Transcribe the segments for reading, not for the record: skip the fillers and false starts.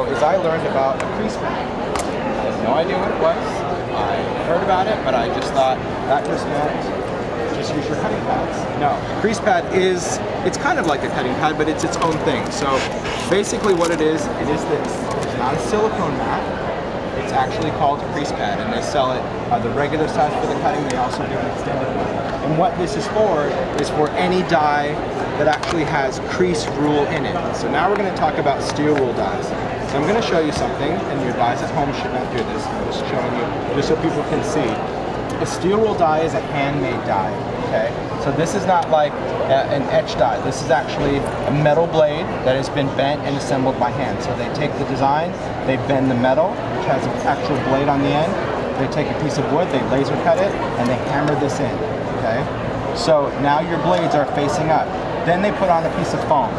ago is I learned about a crease pad. I had no idea what it was. I heard about it, but I just thought that just meant just use your cutting pads. No, a crease pad it's kind of like a cutting pad, but it's its own thing. So basically what it is this. It's not a silicone mat. It's actually called a crease pad, and they sell it the regular size for the cutting. They also do an extended one. And what this is for any die that actually has crease rule in it. So now we're going to talk about steel rule dies. So I'm going to show you something, and your dies at home should not do this. I'm just showing you, just so people can see. A steel rule die is a handmade die, okay? So this is not like an etch die. This is actually a metal blade that has been bent and assembled by hand. So they take the design, they bend the metal, which has an actual blade on the end. They take a piece of wood, they laser cut it, and they hammer this in, okay? So now your blades are facing up. Then they put on a piece of foam.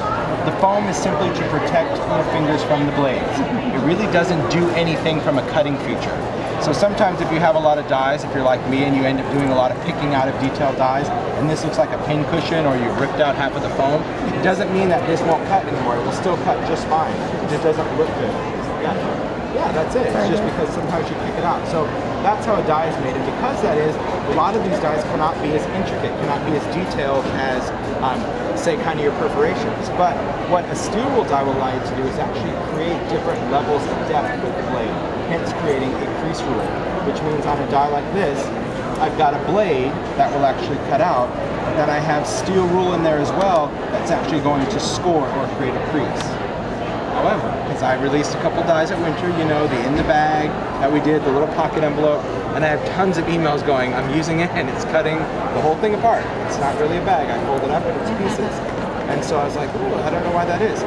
The foam is simply to protect your fingers from the blades. It really doesn't do anything from a cutting feature. So sometimes if you have a lot of dies, if you're like me and you end up doing a lot of picking out of detailed dies, and this looks like a pin cushion or you've ripped out half of the foam, it doesn't mean that this won't cut anymore. It will still cut just fine. It just doesn't look good. Yeah, that's it. It's just because sometimes you pick it out. So that's how a die is made. And because that is, a lot of these dies cannot be as intricate, cannot be as detailed as, say, kind of your perforations. But what a steel rule die will allow you to do is actually create different levels of depth with the blade, hence creating a crease rule, which means on a die like this, I've got a blade that will actually cut out, but then I have steel rule in there as well that's actually going to score or create a crease. However, because I released a couple dies at Winter, you know, the in the bag that we did, the little pocket envelope, and I have tons of emails going, I'm using it and it's cutting the whole thing apart. It's not really a bag, I fold it up and it's pieces. And so I was like, ooh, I don't know why that is.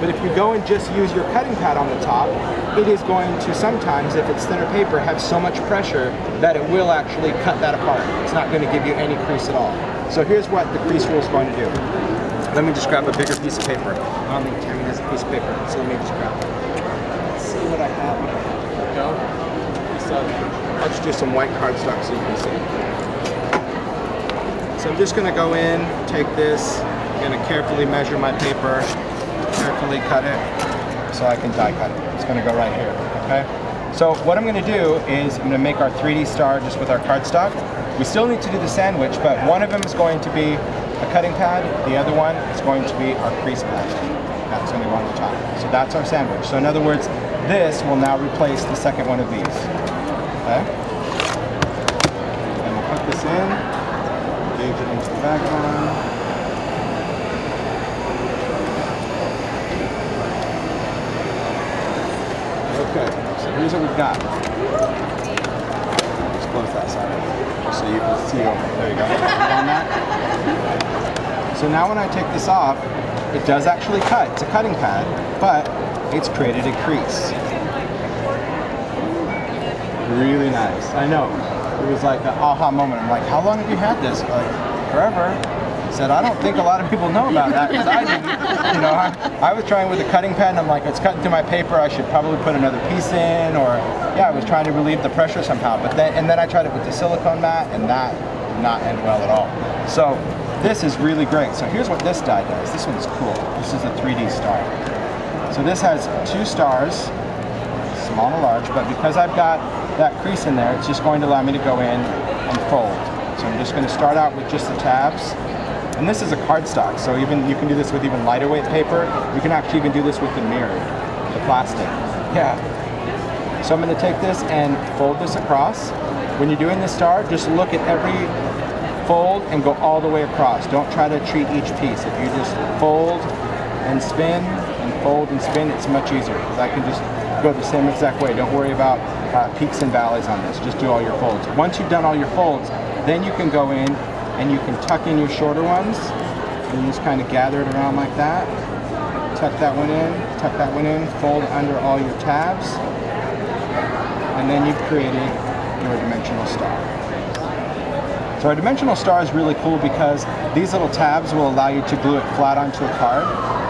But if you go and just use your cutting pad on the top, it is going to sometimes, if it's thinner paper, have so much pressure that it will actually cut that apart. It's not going to give you any crease at all. So here's what the crease rule is going to do. Let me just grab a bigger piece of paper. I don't think Tammy has a piece of paper, so let me just grab it. Let's see what I have. There we go. I'll just do some white cardstock so you can see. So I'm just going to go in, take this, I'm going to carefully measure my paper, carefully cut it, so I can die cut it. It's going to go right here, okay? So what I'm going to do is I'm going to make our 3D star just with our cardstock. We still need to do the sandwich, but one of them is going to be a cutting pad, the other one is going to be our crease pad. That's going to go on the top. So that's our sandwich. So in other words, this will now replace the second one of these. Okay? And we'll put this in, engage it into the background. Okay, so here's what we've got. Just close that side up so you can see over. There you go. On that. So now when I take this off, it does actually cut. It's a cutting pad, but it's created a crease. Really nice. I know. It was like an aha moment. I'm like, how long have you had this? Like, forever. He said, I don't think a lot of people know about that, because I didn't. You know, I was trying with a cutting pad, and I'm like, it's cutting through my paper. I should probably put another piece in, or yeah, I was trying to relieve the pressure somehow. But then I tried it with the silicone mat, and that did not end well at all. So this is really great. So here's what this die does. This one's cool. This is a 3D star. So this has two stars, small and large, but because I've got that crease in there, it's just going to allow me to go in and fold. So I'm just going to start out with just the tabs. And this is a cardstock, so even you can do this with even lighter weight paper. You can actually even do this with the mirror, the plastic. Yeah. So I'm going to take this and fold this across. When you're doing the star, just look at every fold and go all the way across. Don't try to treat each piece. If you just fold and spin and fold and spin, it's much easier, because I can just go the same exact way. Don't worry about peaks and valleys on this. Just do all your folds. Once you've done all your folds, then you can go in and you can tuck in your shorter ones, and you just kind of gather it around like that. Tuck that one in, fold under all your tabs, and then you've created your dimensional star. So our dimensional star is really cool because these little tabs will allow you to glue it flat onto a card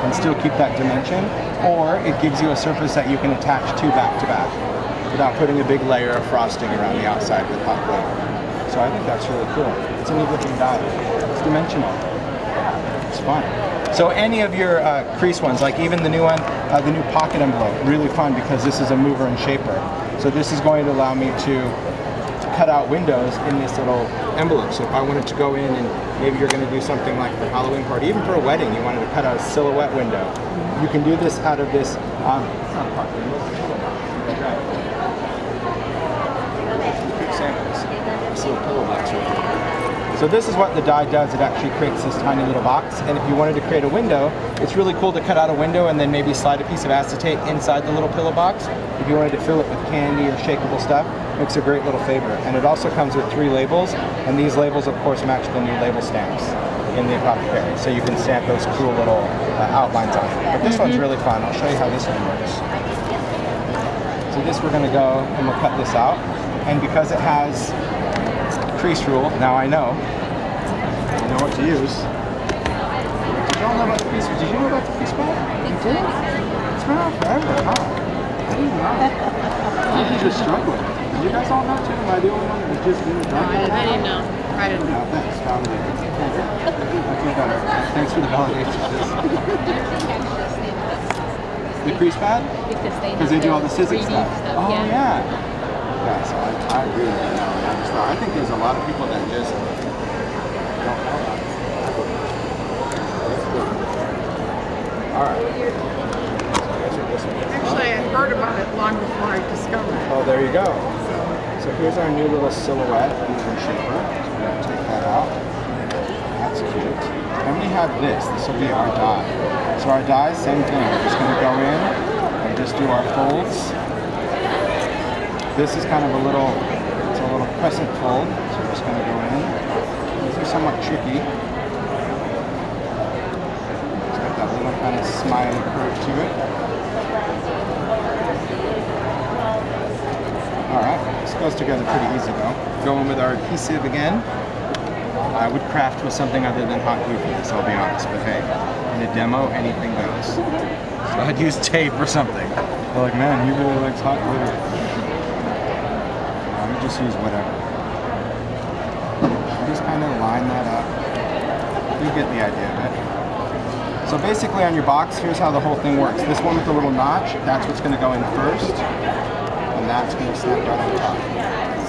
and still keep that dimension, or it gives you a surface that you can attach to back without putting a big layer of frosting around the outside with hot glue. So I think that's really cool. It's a neat looking die. It's dimensional. looks fun. So any of your crease ones, like even the new one, the new pocket envelope, really fun because this is a mover and shaper. So this is going to allow me to cut out windows in this little envelope. So if I wanted to go in and maybe you're going to do something like for Halloween party, even for a wedding, you wanted to cut out a silhouette window, you can do this out of this. This little pillow box right here. So this is what the die does. It actually creates this tiny little box. And if you wanted to create a window, it's really cool to cut out a window and then maybe slide a piece of acetate inside the little pillow box. If you wanted to fill it with candy or shakeable stuff, makes a great little favor. And it also comes with 3 labels, and these labels of course match the new label stamps in the apothecary. So you can stamp those cool little outlines on it. But this one's really fun. I'll show you how this one works. So this we're going to go and we'll cut this out. And because it has crease rule, now I know what to use. Did y'all know about the crease rule? Did you know about the crease pad? You did? It's been around forever, huh? I didn't know. I'm just struggling. Did you guys all know too? Am I the only one that was just really drunk? I didn't know. I didn't know. Thanks, validated. I feel better. Thanks for the validation of this. The crease pad? Because they do all the scissor stuff. Oh yeah. Yeah, so I really don't know. I think there's a lot of people that just don't know about it. Alright. Actually, I heard about it long before I discovered it. Oh, there you go. So here's our new little silhouette and shaper. So we're going to take that out. That's cute. Then we have this. This will be our die. So our die, same thing. We're just going to go in and just do our folds. This is kind of a little crescent fold. So we're just going to go in. These are somewhat tricky. It's got that little kind of smiley curve to it. Alright, this goes together pretty easy though. Going with our adhesive again. I would craft with something other than hot glue for this, I'll be honest, but hey, in a demo, anything goes. So I'd use tape or something. They're like, man, he really likes hot glue. I would just use whatever. Just kind of line that up. You get the idea of it. So basically on your box, here's how the whole thing works. This one with the little notch, that's what's going to go in first. And that's going to snap right on top.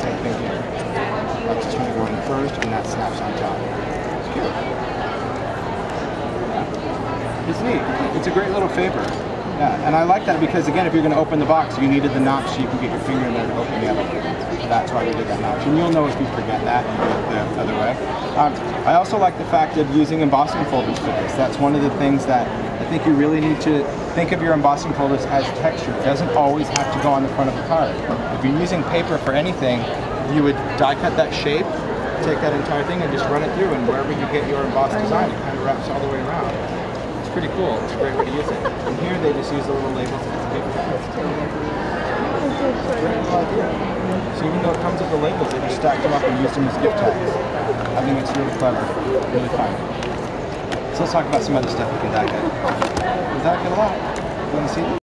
Same thing here. That's just going to go in first, and that snaps on top. It's cute. It's neat. It's a great little favor. Yeah, and I like that because, again, if you're going to open the box, you needed the notch so you can get your finger in there to open the other one. So that's why we did that notch. And you'll know if you forget that and do it the other way. I also like the fact of using embossing folders for this. That's one of the things that I think you really need to think of your embossing folders as texture. It doesn't always have to go on the front of the card. If you're using paper for anything, you would die cut that shape, take that entire thing and just run it through, and wherever you get your embossed design, it kind of wraps all the way around. It's pretty cool. It's a great way to use it. And here they just use the little labels to the paper. Great idea. So even though it comes with the labels, they just stacked them up and used them as gift tags. I think it's really clever, really fun. So let's talk about some other stuff we can die cut. We die cut a lot. You want to see?